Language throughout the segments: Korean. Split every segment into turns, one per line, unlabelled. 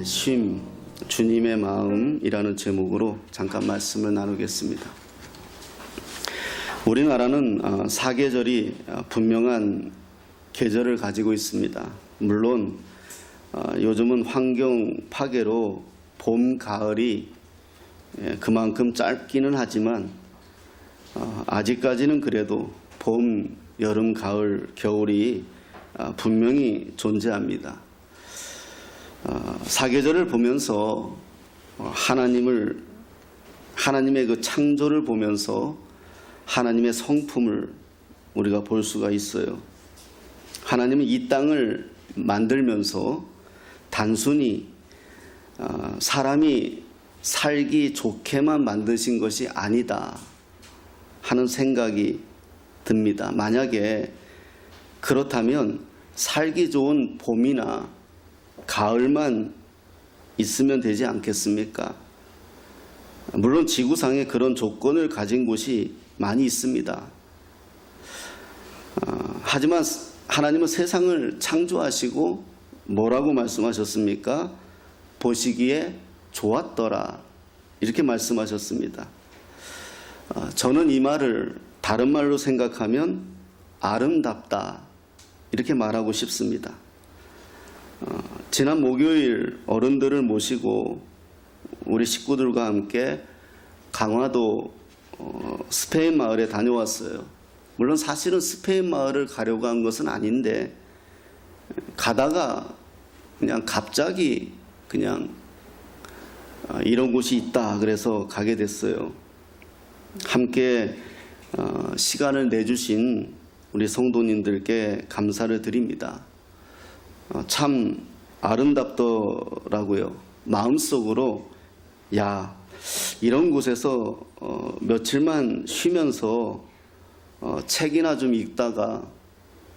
쉼, 주님의 마음이라는 제목으로 잠깐 말씀을 나누겠습니다. 우리나라는 사계절이 분명한 계절을 가지고 있습니다. 물론 요즘은 환경 파괴로 봄, 가을이 그만큼 짧기는 하지만 아직까지는 그래도 봄, 여름, 가을, 겨울이 분명히 존재합니다. 사계절을 보면서 하나님의 그 창조를 보면서 하나님의 성품을 우리가 볼 수가 있어요. 하나님은 이 땅을 만들면서 단순히 사람이 살기 좋게만 만드신 것이 아니다 하는 생각이 듭니다. 만약에 그렇다면 살기 좋은 봄이나 가을만 있으면 되지 않겠습니까? 물론 지구상에 그런 조건을 가진 곳이 많이 있습니다. 하지만 하나님은 세상을 창조하시고 뭐라고 말씀하셨습니까? 보시기에 좋았더라 이렇게 말씀하셨습니다. 저는 이 말을 다른 말로 생각하면 아름답다 이렇게 말하고 싶습니다. 지난 목요일 어른들을 모시고 우리 식구들과 함께 강화도 스페인 마을에 다녀왔어요. 물론 사실은 스페인 마을을 가려고 한 것은 아닌데 가다가 그냥 갑자기 그냥 이런 곳이 있다 그래서 가게 됐어요. 함께 시간을 내주신 우리 성도님들께 감사를 드립니다. 참 아름답더라고요. 마음속으로 이런 곳에서 며칠만 쉬면서 책이나 좀 읽다가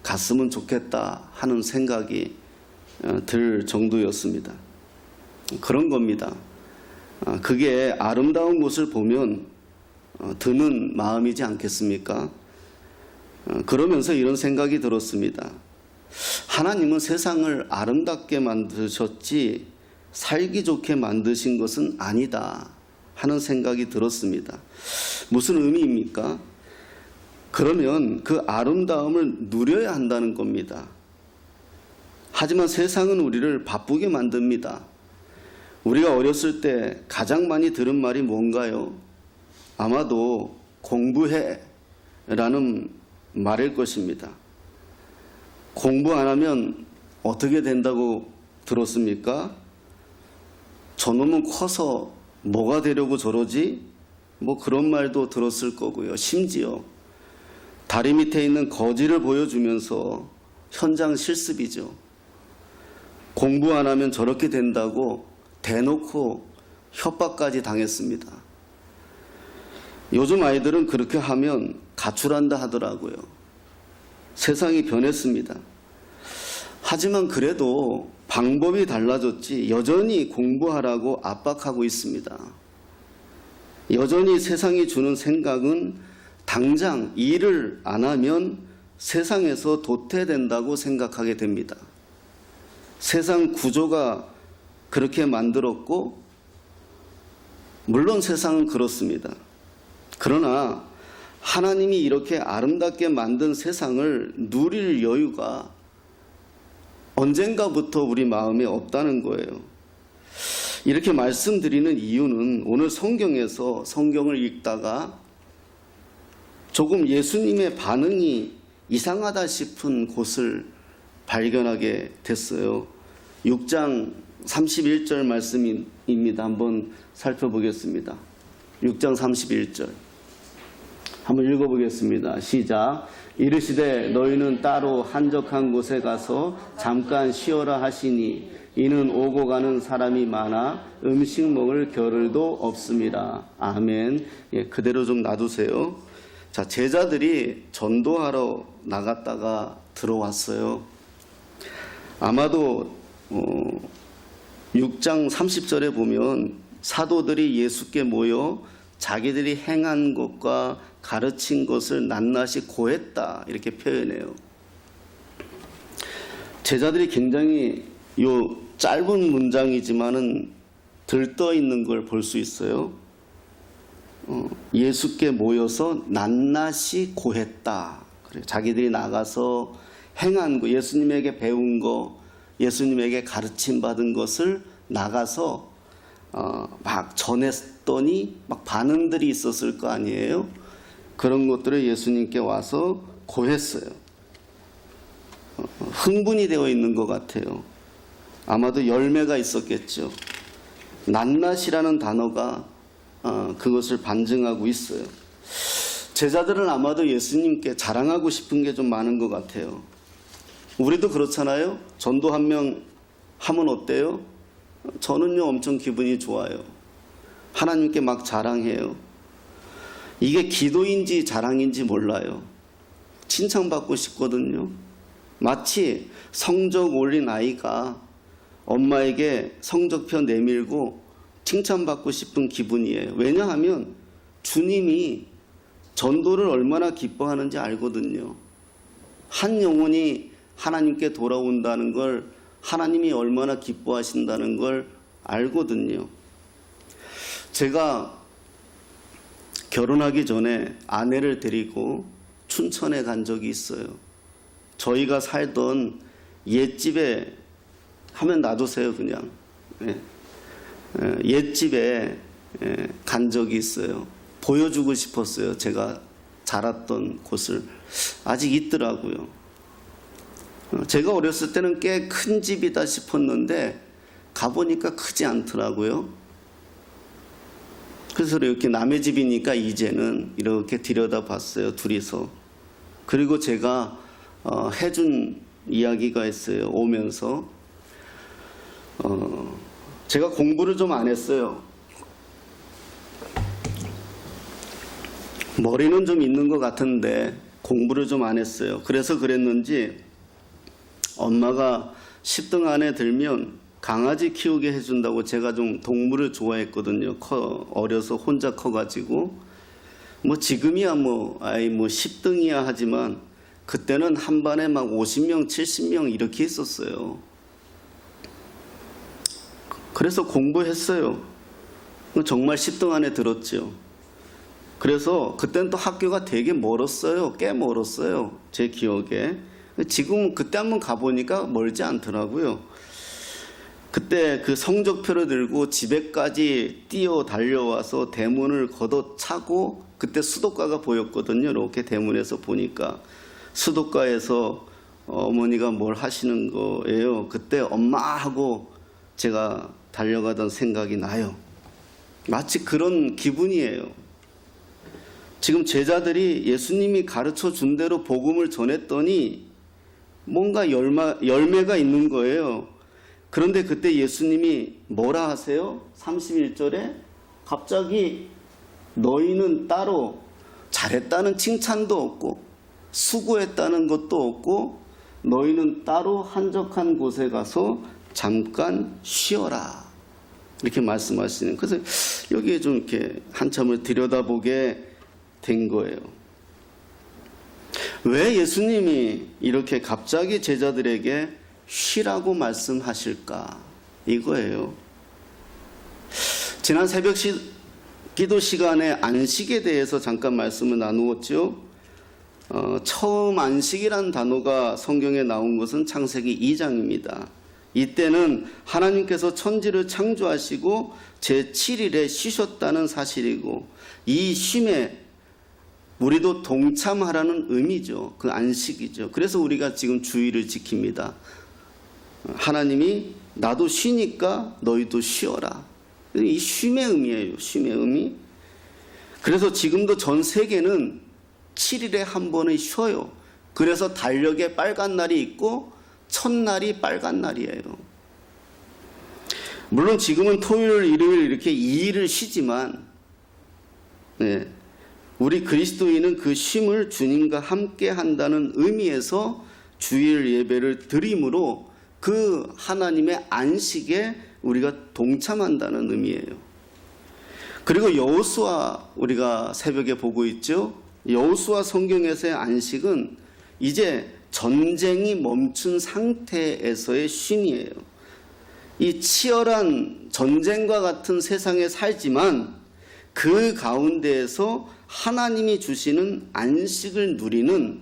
갔으면 좋겠다 하는 생각이 들 정도였습니다. 그런 겁니다. 그게 아름다운 곳을 보면 드는 마음이지 않겠습니까? 그러면서 이런 생각이 들었습니다. 하나님은 세상을 아름답게 만드셨지 살기 좋게 만드신 것은 아니다 하는 생각이 들었습니다. 무슨 의미입니까? 그러면 그 아름다움을 누려야 한다는 겁니다. 하지만 세상은 우리를 바쁘게 만듭니다. 우리가 어렸을 때 가장 많이 들은 말이 뭔가요? 아마도 공부해 라는 말일 것입니다. 공부 안 하면 어떻게 된다고 들었습니까? 저놈은 커서 뭐가 되려고 저러지? 뭐 그런 말도 들었을 거고요. 심지어 다리 밑에 있는 거지를 보여주면서 현장 실습이죠. 공부 안 하면 저렇게 된다고 대놓고 협박까지 당했습니다. 요즘 아이들은 그렇게 하면 가출한다 하더라고요. 세상이 변했습니다. 하지만 그래도 방법이 달라졌지 여전히 공부하라고 압박하고 있습니다. 여전히 세상이 주는 생각은 당장 일을 안 하면 세상에서 도태된다고 생각하게 됩니다. 세상 구조가 그렇게 만들었고 물론 세상은 그렇습니다. 그러나 하나님이 이렇게 아름답게 만든 세상을 누릴 여유가 언젠가부터 우리 마음에 없다는 거예요. 이렇게 말씀드리는 이유는 오늘 성경에서 성경을 읽다가 조금 예수님의 반응이 이상하다 싶은 곳을 발견하게 됐어요. 6장 31절 말씀입니다. 한번 살펴보겠습니다. 6장 31절 한번 읽어보겠습니다. 시작. 이르시되 너희는 따로 한적한 곳에 가서 잠깐 쉬어라 하시니 이는 오고 가는 사람이 많아 음식 먹을 겨를도 없습니다. 아멘. 그대로 좀 놔두세요. 자, 제자들이 전도하러 나갔다가 들어왔어요. 아마도 6장 30절에 보면 사도들이 예수께 모여 자기들이 행한 것과 가르친 것을 낱낱이 고했다 이렇게 표현해요. 제자들이 굉장히 요 짧은 문장이지만은 들떠 있는 걸 볼 수 있어요. 예수께 모여서 낱낱이 고했다. 그래, 자기들이 나가서 행한 거, 예수님에게 배운 거, 예수님에게 가르침 받은 것을 나가서 막 전했더니 막 반응들이 있었을 거 아니에요. 그런 것들을 예수님께 와서 고했어요. 흥분이 되어 있는 것 같아요. 아마도 열매가 있었겠죠. 낱낱이라는 단어가 그것을 반증하고 있어요. 제자들은 아마도 예수님께 자랑하고 싶은 게 좀 많은 것 같아요. 우리도 그렇잖아요. 전도 한 명 하면 어때요? 저는요 엄청 기분이 좋아요. 하나님께 막 자랑해요. 이게 기도인지 자랑인지 몰라요. 칭찬받고 싶거든요. 마치 성적 올린 아이가 엄마에게 성적표 내밀고 칭찬받고 싶은 기분이에요. 왜냐하면 주님이 전도를 얼마나 기뻐하는지 알거든요. 한 영혼이 하나님께 돌아온다는 걸 하나님이 얼마나 기뻐하신다는 걸 알거든요. 제가 결혼하기 전에 아내를 데리고 춘천에 간 적이 있어요. 저희가 살던 옛집에 하면 놔두세요 그냥. 옛집에 간 적이 있어요. 보여주고 싶었어요. 제가 자랐던 곳을. 아직 있더라고요. 제가 어렸을 때는 꽤 큰 집이다 싶었는데 가보니까 크지 않더라고요. 그래서 이렇게 남의 집이니까 이제는 이렇게 들여다봤어요. 둘이서. 그리고 제가 해준 이야기가 있어요. 오면서 제가 공부를 좀 안 했어요. 머리는 좀 있는 것 같은데 공부를 좀 안 했어요. 그래서 그랬는지 엄마가 10등 안에 들면 강아지 키우게 해준다고, 제가 좀 동물을 좋아했거든요. 어려서 혼자 커가지고. 뭐 지금이야 뭐 10등이야 하지만 그때는 한 반에 막 50명 70명 이렇게 있었어요. 그래서 공부했어요. 정말 10등 안에 들었죠. 그래서 그때는 또 학교가 되게 멀었어요. 꽤 멀었어요. 제 기억에. 지금 그때 한번 가보니까 멀지 않더라고요. 그때 그 성적표를 들고 집에까지 뛰어 달려와서 대문을 걷어차고, 그때 수도가가 보였거든요. 이렇게 대문에서 보니까 수도가에서 어머니가 뭘 하시는 거예요. 그때 엄마 하고 제가 달려가던 생각이 나요. 마치 그런 기분이에요. 지금 제자들이 예수님이 가르쳐 준 대로 복음을 전했더니 뭔가 열매가 있는 거예요. 그런데 그때 예수님이 뭐라 하세요? 31절에 갑자기 너희는 따로 잘했다는 칭찬도 없고 수고했다는 것도 없고 너희는 따로 한적한 곳에 가서 잠깐 쉬어라, 이렇게 말씀하시는. 그래서 여기에 좀 이렇게 한참을 들여다보게 된 거예요. 왜 예수님이 이렇게 갑자기 제자들에게 쉬라고 말씀하실까? 이거예요. 지난 새벽 기도 시간에 안식에 대해서 잠깐 말씀을 나누었죠. 처음 안식이라는 단어가 성경에 나온 것은 창세기 2장입니다. 이때는 하나님께서 천지를 창조하시고 제7일에 쉬셨다는 사실이고, 이 쉼에 우리도 동참하라는 의미죠. 그 안식이죠. 그래서 우리가 지금 주일을 지킵니다. 하나님이 나도 쉬니까 너희도 쉬어라. 이 쉼의 의미예요. 쉼의 의미. 그래서 지금도 전 세계는 7일에 한 번은 쉬어요. 그래서 달력에 빨간 날이 있고 첫날이 빨간 날이에요. 물론 지금은 토요일, 일요일 이렇게 2일을 쉬지만, 우리 그리스도인은 그 쉼을 주님과 함께 한다는 의미에서 주일 예배를 드림으로 그 하나님의 안식에 우리가 동참한다는 의미예요. 그리고 여호수아 우리가 새벽에 보고 있죠. 여호수아 성경에서의 안식은 이제 전쟁이 멈춘 상태에서의 쉼이에요. 이 치열한 전쟁과 같은 세상에 살지만 그 가운데에서 하나님이 주시는 안식을 누리는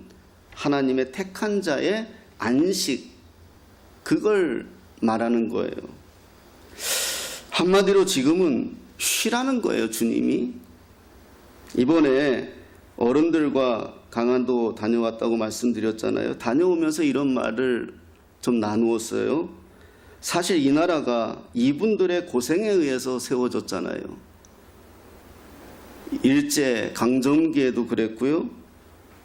하나님의 택한 자의 안식, 그걸 말하는 거예요. 한마디로 지금은 쉬라는 거예요, 주님이. 이번에 어른들과 강원도 다녀왔다고 말씀드렸잖아요. 다녀오면서 이런 말을 좀 나누었어요. 사실 이 나라가 이분들의 고생에 의해서 세워졌잖아요. 일제 강점기에도 그랬고요.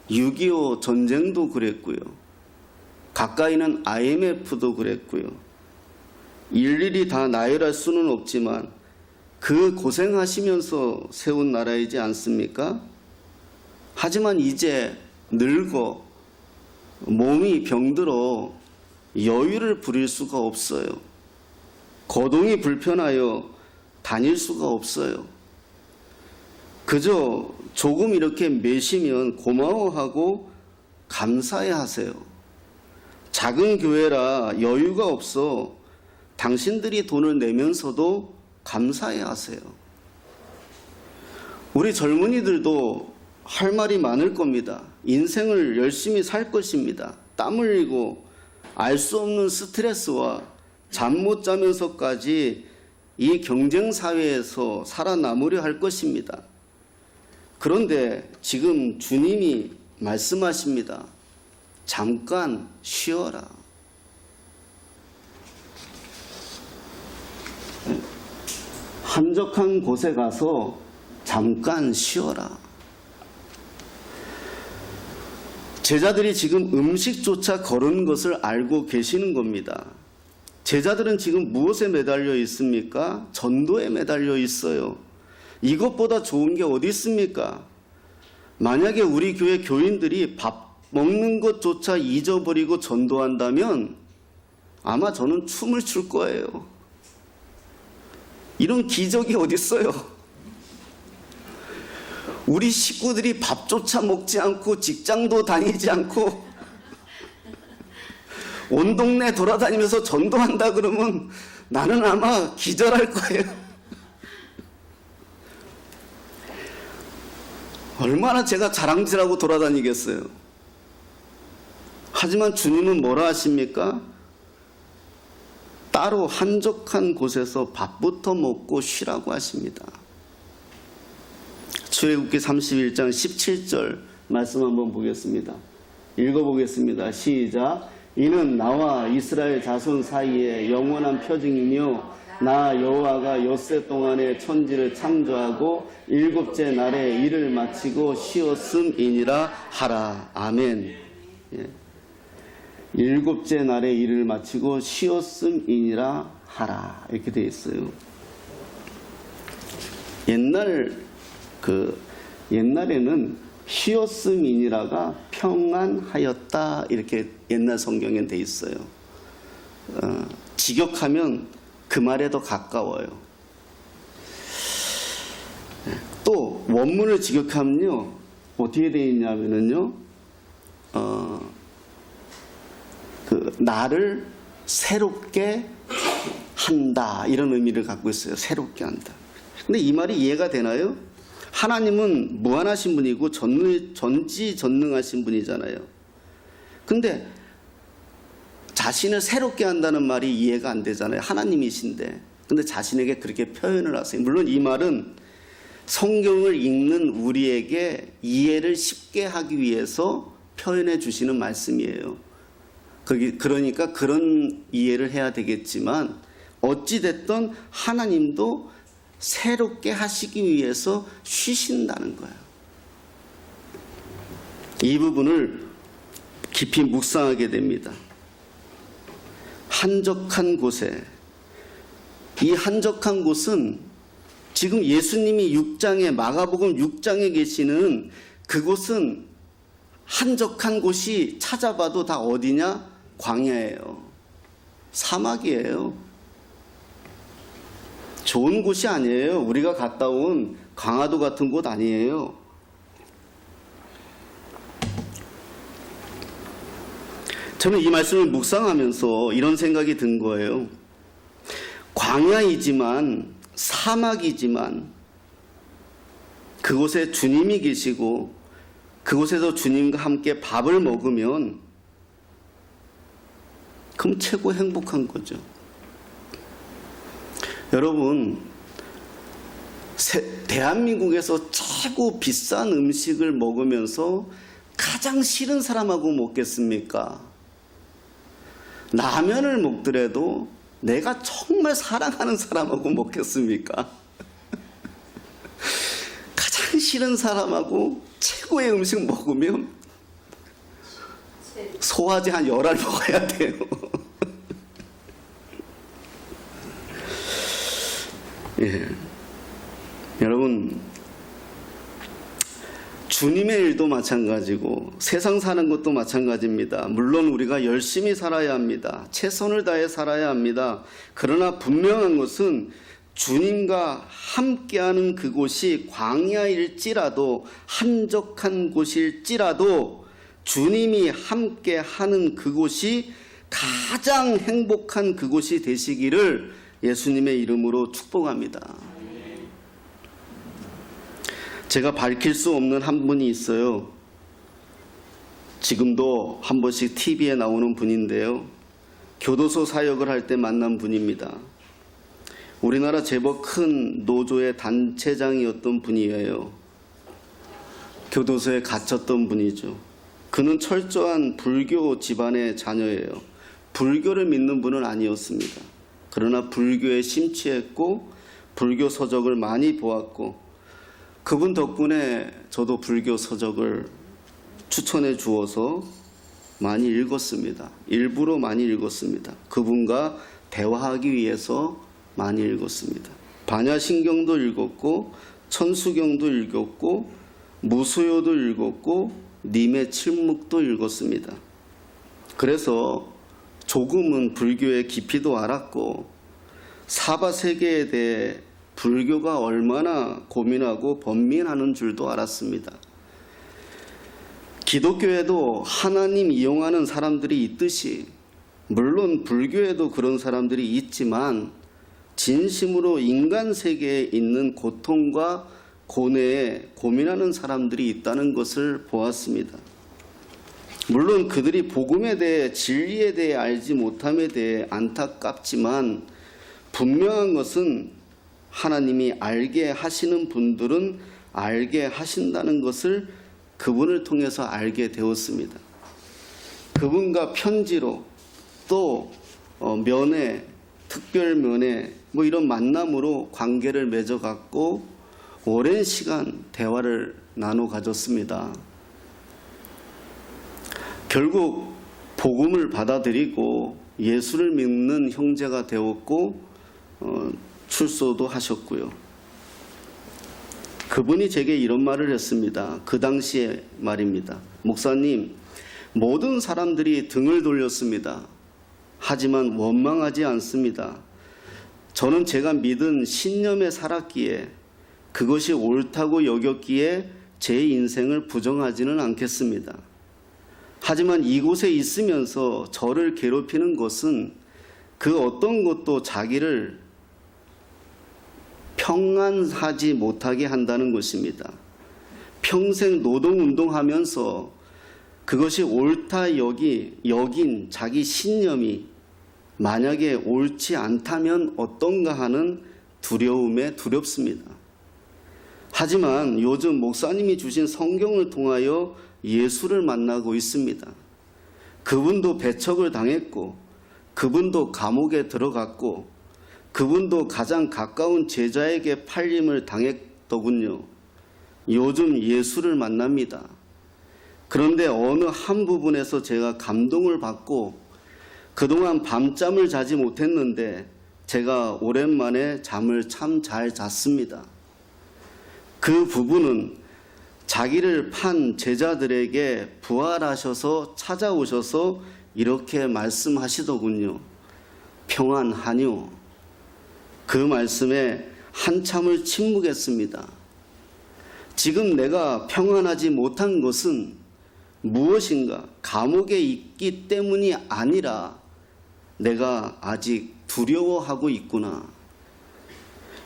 6.25 전쟁도 그랬고요. 가까이는 IMF도 그랬고요. 일일이 다 나열할 수는 없지만 그 고생하시면서 세운 나라이지 않습니까? 하지만 이제 늙어 몸이 병들어 여유를 부릴 수가 없어요. 거동이 불편하여 다닐 수가 없어요. 그저 조금 이렇게 매시면 고마워하고 감사해 하세요. 작은 교회라 여유가 없어 당신들이 돈을 내면서도 감사해 하세요. 우리 젊은이들도 할 말이 많을 겁니다. 인생을 열심히 살 것입니다. 땀 흘리고 알 수 없는 스트레스와 잠 못 자면서까지 이 경쟁 사회에서 살아남으려 할 것입니다. 그런데 지금 주님이 말씀하십니다. 잠깐 쉬어라. 한적한 곳에 가서 잠깐 쉬어라. 제자들이 지금 음식조차 거른 것을 알고 계시는 겁니다. 제자들은 지금 무엇에 매달려 있습니까? 전도에 매달려 있어요. 이것보다 좋은 게 어디 있습니까? 만약에 우리 교회 교인들이 밥 먹는 것조차 잊어버리고 전도한다면 아마 저는 춤을 출 거예요. 이런 기적이 어디 있어요? 우리 식구들이 밥조차 먹지 않고 직장도 다니지 않고 온 동네 돌아다니면서 전도한다 그러면 나는 아마 기절할 거예요. 얼마나 제가 자랑질하고 돌아다니겠어요. 하지만 주님은 뭐라 하십니까? 따로 한적한 곳에서 밥부터 먹고 쉬라고 하십니다. 출애굽기 31장 17절 말씀 한번 보겠습니다. 읽어보겠습니다. 시작. 이는 나와 이스라엘 자손 사이에 영원한 표징이며 나 여호와가 엿새 동안에 천지를 창조하고 일곱째 날에 일을 마치고 쉬었음이니라 하라. 아멘. 예. 일곱째 날에 일을 마치고 쉬었음이니라 하라. 이렇게 되어 있어요. 옛날에는 쉬었음이니라가 평안하였다 이렇게 옛날 성경에 돼 있어요. 직역하면 그 말에 더 가까워요. 또 원문을 직역하면요 어떻게 되어 있냐면요 나를 새롭게 한다 이런 의미를 갖고 있어요. 새롭게 한다. 근데 이 말이 이해가 되나요? 하나님은 무한하신 분이고 전지전능하신 분이잖아요. 근데 자신을 새롭게 한다는 말이 이해가 안 되잖아요. 하나님이신데. 근데 자신에게 그렇게 표현을 하세요. 물론 이 말은 성경을 읽는 우리에게 이해를 쉽게 하기 위해서 표현해 주시는 말씀이에요. 그러니까 그런 이해를 해야 되겠지만 어찌됐든 하나님도 새롭게 하시기 위해서 쉬신다는 거예요. 이 부분을 깊이 묵상하게 됩니다. 한적한 곳에, 이 한적한 곳은 지금 예수님이 6장에 마가복음 6장에 계시는 그곳은 한적한 곳이 찾아봐도 다 어디냐? 광야예요. 사막이에요. 좋은 곳이 아니에요. 우리가 갔다 온 강화도 같은 곳 아니에요. 저는 이 말씀을 묵상하면서 이런 생각이 든 거예요. 광야이지만 사막이지만 그곳에 주님이 계시고 그곳에서 주님과 함께 밥을 먹으면 그럼 최고 행복한 거죠. 여러분, 대한민국에서 최고 비싼 음식을 먹으면서 가장 싫은 사람하고 먹겠습니까? 라면을 먹더라도 내가 정말 사랑하는 사람하고 먹겠습니까? 가장 싫은 사람하고 최고의 음식 먹으면 소화제 한 10알 먹어야 돼요. 예. 여러분, 주님의 일도 마찬가지고 세상 사는 것도 마찬가지입니다. 물론 우리가 열심히 살아야 합니다. 최선을 다해 살아야 합니다. 그러나 분명한 것은 주님과 함께하는 그곳이 광야일지라도 한적한 곳일지라도 주님이 함께하는 그곳이 가장 행복한 그곳이 되시기를 예수님의 이름으로 축복합니다. 제가 밝힐 수 없는 한 분이 있어요. 지금도 한 번씩 TV에 나오는 분인데요. 교도소 사역을 할 때 만난 분입니다. 우리나라 제법 큰 노조의 단체장이었던 분이에요. 교도소에 갇혔던 분이죠. 그는 철저한 불교 집안의 자녀예요. 불교를 믿는 분은 아니었습니다. 그러나 불교에 심취했고 불교 서적을 많이 보았고 그분 덕분에 저도 불교 서적을 추천해 주어서 많이 읽었습니다. 일부러 많이 읽었습니다. 그분과 대화하기 위해서 많이 읽었습니다. 반야신경도 읽었고 천수경도 읽었고 무수요도 읽었고 님의 칠묵도 읽었습니다. 그래서 조금은 불교의 깊이도 알았고 사바세계에 대해 불교가 얼마나 고민하고 번민하는 줄도 알았습니다. 기독교에도 하나님 이용하는 사람들이 있듯이 물론 불교에도 그런 사람들이 있지만 진심으로 인간 세계에 있는 고통과 고뇌에 고민하는 사람들이 있다는 것을 보았습니다. 물론 그들이 복음에 대해 진리에 대해 알지 못함에 대해 안타깝지만 분명한 것은 하나님이 알게 하시는 분들은 알게 하신다는 것을 그분을 통해서 알게 되었습니다. 그분과 편지로 또 면회, 특별 면회 뭐 이런 만남으로 관계를 맺어갔고 오랜 시간 대화를 나눠 가졌습니다. 결국 복음을 받아들이고 예수를 믿는 형제가 되었고 출소도 하셨고요. 그분이 제게 이런 말을 했습니다. 그 당시에 말입니다. 목사님, 모든 사람들이 등을 돌렸습니다. 하지만 원망하지 않습니다. 저는 제가 믿은 신념에 살았기에 그것이 옳다고 여겼기에 제 인생을 부정하지는 않겠습니다. 하지만 이곳에 있으면서 저를 괴롭히는 것은 그 어떤 것도 자기를 평안하지 못하게 한다는 것입니다. 평생 노동운동하면서 그것이 옳다 여긴 자기 신념이 만약에 옳지 않다면 어떤가 하는 두려움에 두렵습니다. 하지만 요즘 목사님이 주신 성경을 통하여 예수를 만나고 있습니다. 그분도 배척을 당했고 그분도 감옥에 들어갔고 그분도 가장 가까운 제자에게 팔림을 당했더군요. 요즘 예수를 만납니다. 그런데 어느 한 부분에서 제가 감동을 받고 그동안 밤잠을 자지 못했는데 제가 오랜만에 잠을 참 잘 잤습니다. 그 부분은 자기를 판 제자들에게 부활하셔서 찾아오셔서 이렇게 말씀하시더군요. 평안하뇨. 그 말씀에 한참을 침묵했습니다. 지금 내가 평안하지 못한 것은 무엇인가? 감옥에 있기 때문이 아니라 내가 아직 두려워하고 있구나.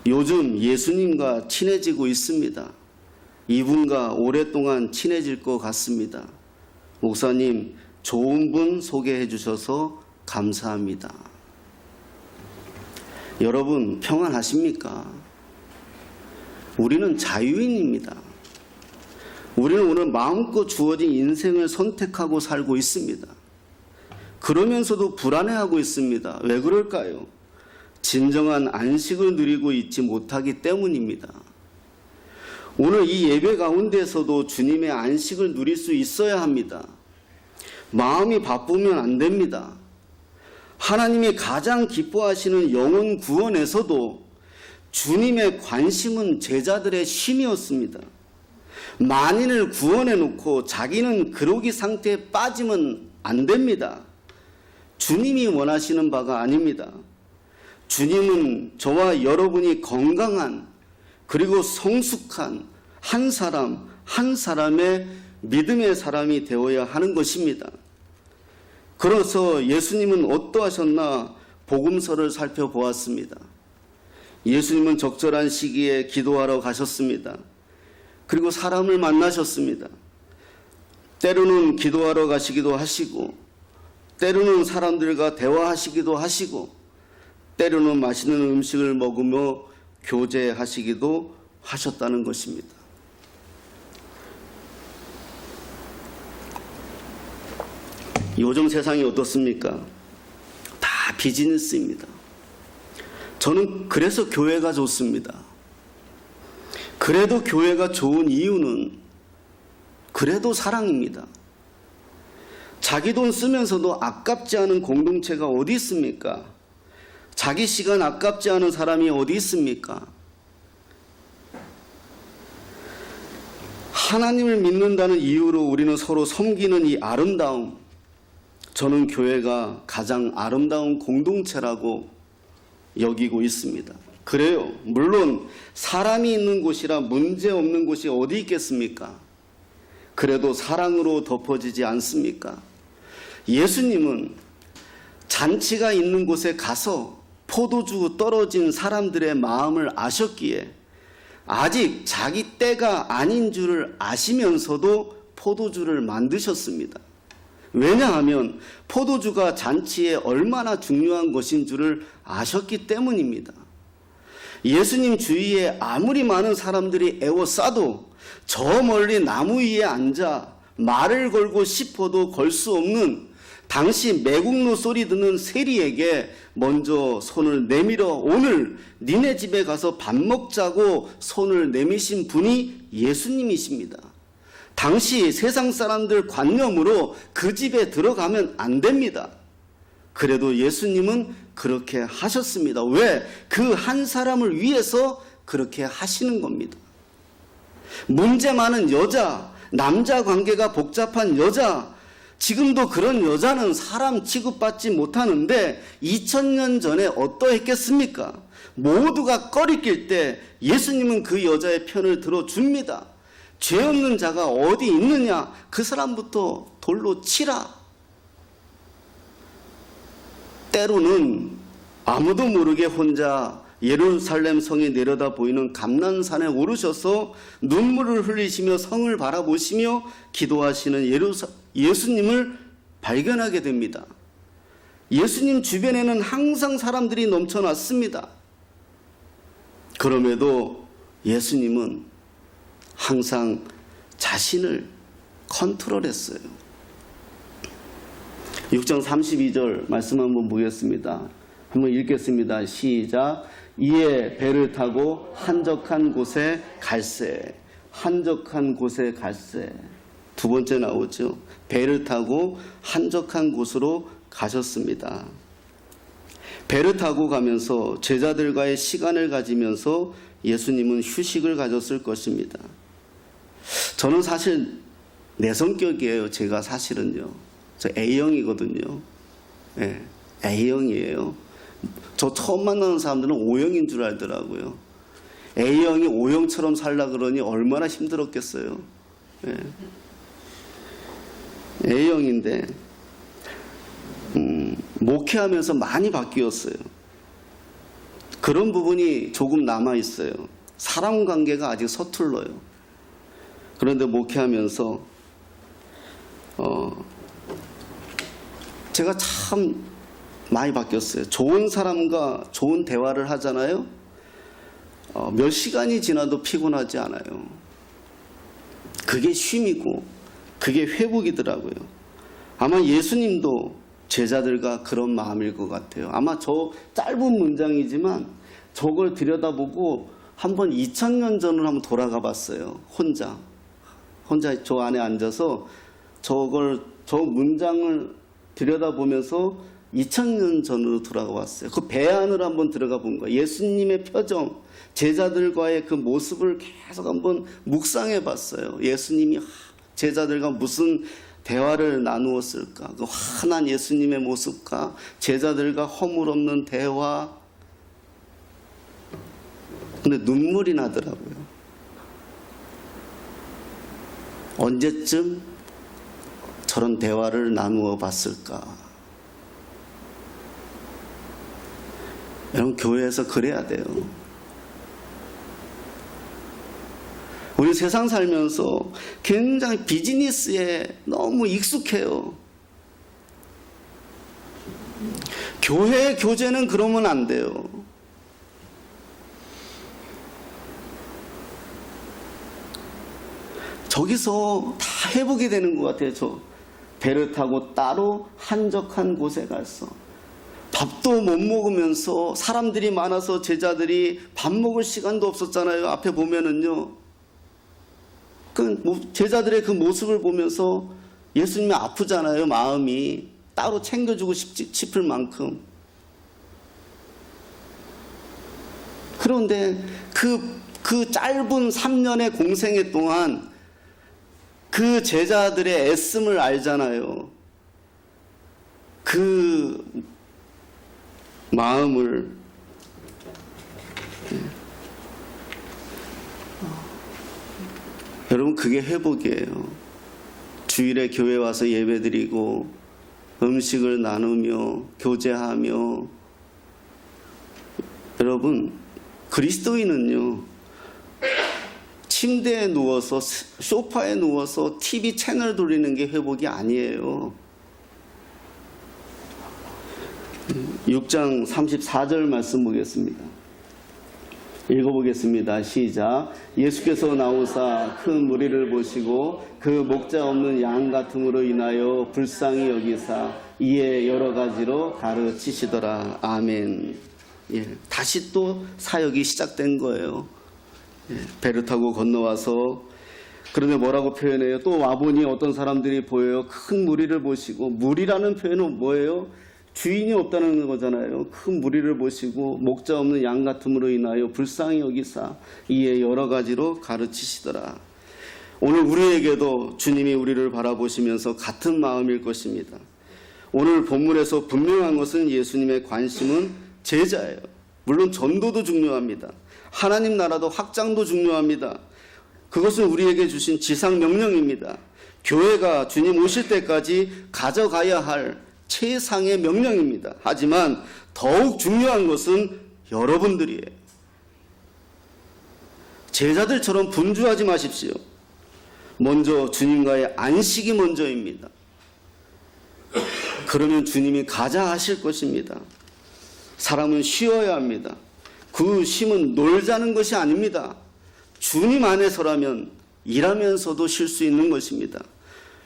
요즘 예수님과 친해지고 있습니다. 이분과 오랫동안 친해질 것 같습니다. 목사님, 좋은 분 소개해 주셔서 감사합니다. 여러분, 평안하십니까? 우리는 자유인입니다. 우리는 오늘 마음껏 주어진 인생을 선택하고 살고 있습니다. 그러면서도 불안해하고 있습니다. 왜 그럴까요? 진정한 안식을 누리고 있지 못하기 때문입니다. 오늘 이 예배 가운데서도 주님의 안식을 누릴 수 있어야 합니다. 마음이 바쁘면 안 됩니다. 하나님이 가장 기뻐하시는 영혼 구원에서도 주님의 관심은 제자들의 쉼이었습니다. 만인을 구원해 놓고 자기는 그러기 상태에 빠지면 안 됩니다. 주님이 원하시는 바가 아닙니다. 주님은 저와 여러분이 건강한 그리고 성숙한 한 사람 한 사람의 믿음의 사람이 되어야 하는 것입니다. 그래서 예수님은 어떠하셨나 복음서를 살펴보았습니다. 예수님은 적절한 시기에 기도하러 가셨습니다. 그리고 사람을 만나셨습니다. 때로는 기도하러 가시기도 하시고, 때로는 사람들과 대화하시기도 하시고, 때로는 맛있는 음식을 먹으며 교제하시기도 하셨다는 것입니다. 요즘 세상이 어떻습니까? 다 비즈니스입니다. 저는 그래서 교회가 좋습니다. 그래도 교회가 좋은 이유는 그래도 사랑입니다. 자기 돈 쓰면서도 아깝지 않은 공동체가 어디 있습니까? 자기 시간 아깝지 않은 사람이 어디 있습니까? 하나님을 믿는다는 이유로 우리는 서로 섬기는 이 아름다움, 저는 교회가 가장 아름다운 공동체라고 여기고 있습니다. 그래요. 물론 사람이 있는 곳이라 문제 없는 곳이 어디 있겠습니까? 그래도 사랑으로 덮어지지 않습니까? 예수님은 잔치가 있는 곳에 가서 포도주 떨어진 사람들의 마음을 아셨기에 아직 자기 때가 아닌 줄을 아시면서도 포도주를 만드셨습니다. 왜냐하면 포도주가 잔치에 얼마나 중요한 것인 줄을 아셨기 때문입니다. 예수님 주위에 아무리 많은 사람들이 애워싸도 저 멀리 나무 위에 앉아 말을 걸고 싶어도 걸 수 없는 당시 매국노 소리 듣는 세리에게 먼저 손을 내밀어 오늘 니네 집에 가서 밥 먹자고 손을 내미신 분이 예수님이십니다. 당시 세상 사람들 관념으로 그 집에 들어가면 안 됩니다. 그래도 예수님은 그렇게 하셨습니다. 왜? 그 한 사람을 위해서 그렇게 하시는 겁니다. 문제 많은 여자, 남자 관계가 복잡한 여자, 지금도 그런 여자는 사람 취급받지 못하는데 2000년 전에 어떠했겠습니까? 모두가 꺼리낄 때 예수님은 그 여자의 편을 들어줍니다. 죄 없는 자가 어디 있느냐? 그 사람부터 돌로 치라. 때로는 아무도 모르게 혼자 예루살렘 성이 내려다 보이는 감난산에 오르셔서 눈물을 흘리시며 성을 바라보시며 기도하시는 예수님을 발견하게 됩니다. 예수님 주변에는 항상 사람들이 넘쳐났습니다. 그럼에도 예수님은 항상 자신을 컨트롤했어요. 6장 32절 말씀 한번 보겠습니다. 한번 읽겠습니다. 시작. 이에 배를 타고 한적한 곳에 갈새. 한적한 곳에 갈새. 두 번째 나오죠. 배를 타고 한적한 곳으로 가셨습니다. 배를 타고 가면서 제자들과의 시간을 가지면서 예수님은 휴식을 가졌을 것입니다. 저는 사실 내 성격이에요. 제가 사실은요. 저 A형이거든요. 네, A형이에요. 저 처음 만나는 사람들은 O형인 줄 알더라고요. A형이 O형처럼 살라 그러니 얼마나 힘들었겠어요. 네. A형인데 목회하면서 많이 바뀌었어요. 그런 부분이 조금 남아 있어요. 사람 관계가 아직 서툴러요. 그런데 목회하면서 제가 참 많이 바뀌었어요. 좋은 사람과 좋은 대화를 하잖아요. 몇 시간이 지나도 피곤하지 않아요. 그게 쉼이고 그게 회복이더라고요. 아마 예수님도 제자들과 그런 마음일 것 같아요. 아마 저 짧은 문장이지만 저걸 들여다보고 한번 2000년 전을 한번 돌아가 봤어요. 혼자 저 안에 앉아서 저 문장을 들여다보면서 2000년 전으로 돌아가 봤어요. 그 배 안으로 한번 들어가 본 거예요. 예수님의 표정, 제자들과의 그 모습을 계속 한번 묵상해 봤어요. 예수님이 제자들과 무슨 대화를 나누었을까? 그 환한 예수님의 모습과 제자들과 허물 없는 대화. 근데 눈물이 나더라고요. 언제쯤 저런 대화를 나누어 봤을까? 여러분, 교회에서 그래야 돼요. 우리 세상 살면서 굉장히 비즈니스에 너무 익숙해요. 교회 교제는 그러면 안 돼요. 저기서 다 해보게 되는 것 같아요. 저 배를 타고 따로 한적한 곳에 가서 밥도 못 먹으면서 사람들이 많아서 제자들이 밥 먹을 시간도 없었잖아요. 앞에 보면은요. 제자들의 그 모습을 보면서 예수님이 아프잖아요. 마음이 따로 챙겨주고 싶을 만큼. 그런데 그 짧은 3년의 공생애 동안 그 제자들의 애씀을 알잖아요. 그 마음을 여러분, 그게 회복이에요. 주일에 교회 와서 예배드리고 음식을 나누며 교제하며. 여러분, 그리스도인은요, 침대에 누워서 소파에 누워서 TV 채널 돌리는 게 회복이 아니에요. 6장 34절 말씀 보겠습니다. 읽어보겠습니다. 시작. 예수께서 나오사 큰 무리를 보시고 그 목자 없는 양 같음으로 인하여 불쌍히 여기사 이에 여러 가지로 가르치시더라. 아멘. 다시 또 사역이 시작된 거예요. 배를 타고 건너와서, 그런데 뭐라고 표현해요? 또 와보니 어떤 사람들이 보여요. 큰 무리를 보시고, 무리라는 표현은 뭐예요? 주인이 없다는 거잖아요. 큰 무리를 보시고 목자 없는 양 같음으로 인하여 불쌍히 여기사 이에 여러 가지로 가르치시더라. 오늘 우리에게도 주님이 우리를 바라보시면서 같은 마음일 것입니다. 오늘 본문에서 분명한 것은 예수님의 관심은 제자예요. 물론 전도도 중요합니다. 하나님 나라도 확장도 중요합니다. 그것은 우리에게 주신 지상 명령입니다. 교회가 주님 오실 때까지 가져가야 할 최상의 명령입니다. 하지만 더욱 중요한 것은 여러분들이에요. 제자들처럼 분주하지 마십시오. 먼저 주님과의 안식이 먼저입니다. 그러면 주님이 가자 하실 것입니다. 사람은 쉬어야 합니다. 그 쉼은 놀자는 것이 아닙니다. 주님 안에서라면 일하면서도 쉴 수 있는 것입니다.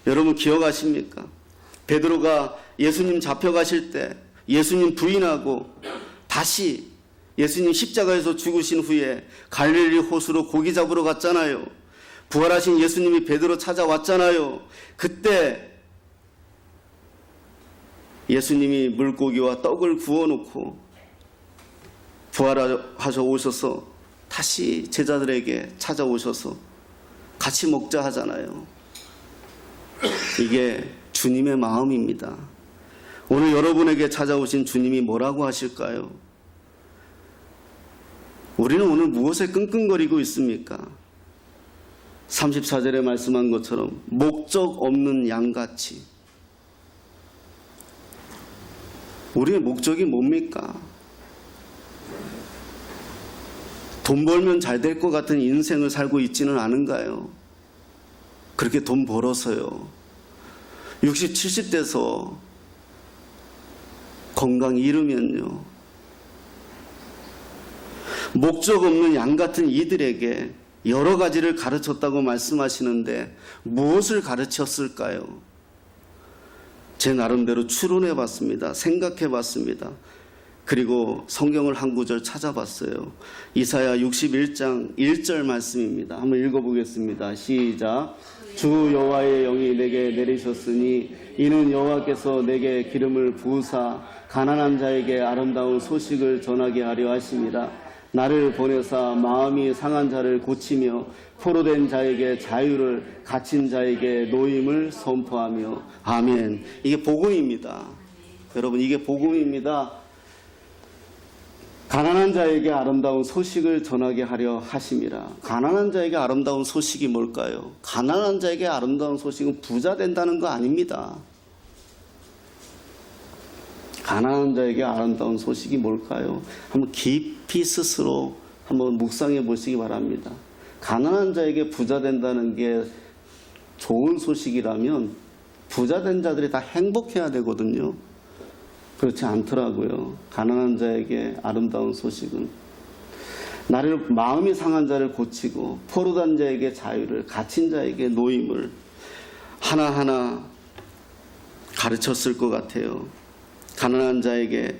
여러분 기억하십니까? 베드로가 예수님 잡혀가실 때 예수님 부인하고 다시 예수님 십자가에서 죽으신 후에 갈릴리 호수로 고기 잡으러 갔잖아요. 부활하신 예수님이 베드로 찾아왔잖아요. 그때 예수님이 물고기와 떡을 구워놓고 부활하셔 오셔서 다시 제자들에게 찾아오셔서 같이 먹자 하잖아요. 이게 주님의 마음입니다. 오늘 여러분에게 찾아오신 주님이 뭐라고 하실까요? 우리는 오늘 무엇에 끙끙거리고 있습니까? 34절에 말씀한 것처럼 목적 없는 양같이. 우리의 목적이 뭡니까? 돈 벌면 잘 될 것 같은 인생을 살고 있지는 않은가요? 그렇게 돈 벌어서요. 60, 70대서 건강이 잃으면요. 목적 없는 양 같은 이들에게 여러 가지를 가르쳤다고 말씀하시는데 무엇을 가르쳤을까요? 제 나름대로 추론해 봤습니다. 생각해 봤습니다. 그리고 성경을 한 구절 찾아봤어요. 이사야 61장 1절 말씀입니다. 한번 읽어보겠습니다. 시작. 주 여호와의 영이 내게 내리셨으니 이는 여호와께서 내게 기름을 부으사 가난한 자에게 아름다운 소식을 전하게 하려 하심이라. 나를 보내사 마음이 상한 자를 고치며 포로된 자에게 자유를, 갇힌 자에게 노임을 선포하며. 아멘. 이게 복음입니다. 여러분, 이게 복음입니다. 가난한 자에게 아름다운 소식을 전하게 하려 하심이라. 가난한 자에게 아름다운 소식이 뭘까요? 가난한 자에게 아름다운 소식은 부자 된다는 거 아닙니다. 가난한 자에게 아름다운 소식이 뭘까요? 한번 깊이 스스로 한번 묵상해 보시기 바랍니다. 가난한 자에게 부자 된다는 게 좋은 소식이라면 부자 된 자들이 다 행복해야 되거든요. 그렇지 않더라고요. 가난한 자에게 아름다운 소식은 나를 마음이 상한 자를 고치고 포로된 자에게 자유를, 갇힌 자에게 노임을 하나하나 가르쳤을 것 같아요. 가난한 자에게,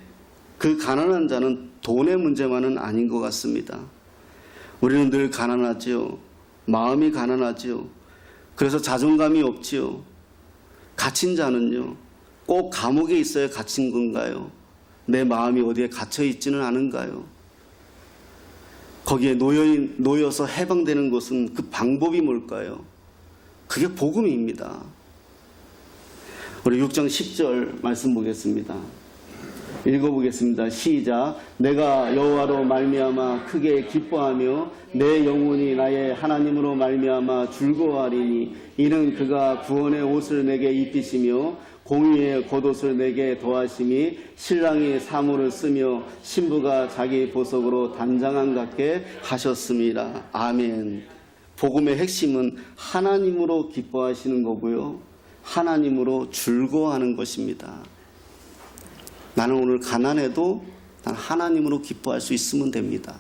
그 가난한 자는 돈의 문제만은 아닌 것 같습니다. 우리는 늘 가난하지요. 마음이 가난하지요. 그래서 자존감이 없지요. 갇힌 자는요, 꼭 감옥에 있어야 갇힌 건가요? 내 마음이 어디에 갇혀 있지는 않은가요? 거기에 놓여서 해방되는 것은 그 방법이 뭘까요? 그게 복음입니다. 우리 6장 10절 말씀 보겠습니다. 읽어보겠습니다. 시작. 내가 여호와로 말미암아 크게 기뻐하며 내 영혼이 나의 하나님으로 말미암아 즐거워하리니 이는 그가 구원의 옷을 내게 입히시며 공의의 겉옷을 내게 더하심이 신랑이 사물을 쓰며 신부가 자기 보석으로 단장한 같게 하셨습니다. 아멘. 복음의 핵심은 하나님으로 기뻐하시는 거고요, 하나님으로 즐거워하는 것입니다. 나는 오늘 가난해도 난 하나님으로 기뻐할 수 있으면 됩니다.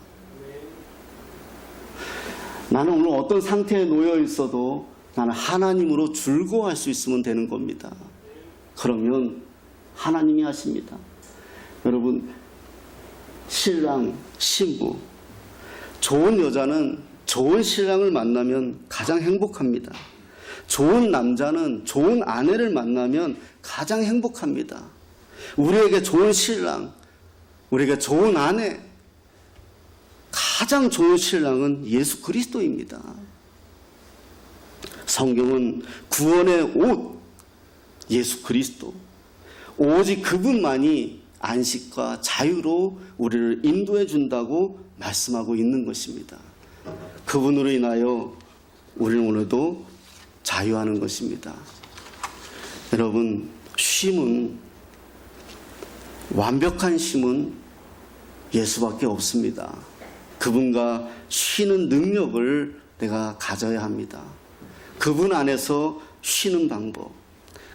나는 오늘 어떤 상태에 놓여 있어도 나는 하나님으로 즐거워할 수 있으면 되는 겁니다. 그러면 하나님이 하십니다. 여러분, 신랑, 신부, 좋은 여자는 좋은 신랑을 만나면 가장 행복합니다. 좋은 남자는 좋은 아내를 만나면 가장 행복합니다. 우리에게 좋은 신랑, 우리에게 좋은 아내, 가장 좋은 신랑은 예수 그리스도입니다. 성경은 구원의 옷, 예수 그리스도, 오직 그분만이 안식과 자유로 우리를 인도해 준다고 말씀하고 있는 것입니다. 그분으로 인하여 우리는 오늘도 자유하는 것입니다. 여러분, 쉼은, 완벽한 쉼은 예수밖에 없습니다. 그분과 쉬는 능력을 내가 가져야 합니다. 그분 안에서 쉬는 방법,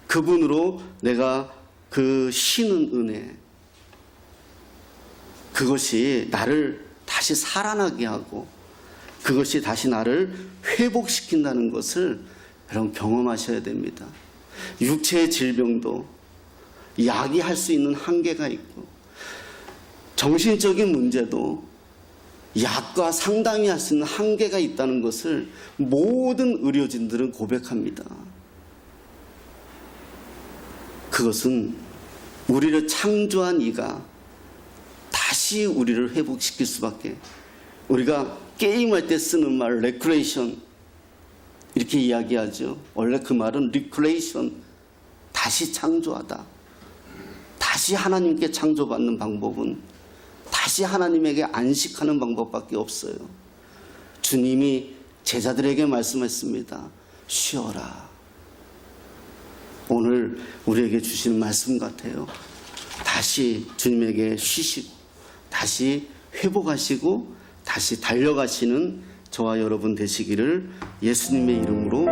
그분으로 내가 그 쉬는 은혜, 그것이 나를 다시 살아나게 하고 그것이 다시 나를 회복시킨다는 것을 여러분 경험하셔야 됩니다. 육체의 질병도 약이 할 수 있는 한계가 있고 정신적인 문제도 약과 상담이 할 수 있는 한계가 있다는 것을 모든 의료진들은 고백합니다. 그것은 우리를 창조한 이가 다시 우리를 회복시킬 수밖에. 우리가 게임할 때 쓰는 말 레크레이션 이렇게 이야기하죠. 원래 그 말은 리크레이션, 다시 창조하다. 다시 하나님께 창조받는 방법은 다시 하나님에게 안식하는 방법밖에 없어요. 주님이 제자들에게 말씀했습니다. 쉬어라. 오늘 우리에게 주시는 말씀 같아요. 다시 주님에게 쉬시고 다시 회복하시고 다시 달려가시는 저와 여러분 되시기를 예수님의 이름으로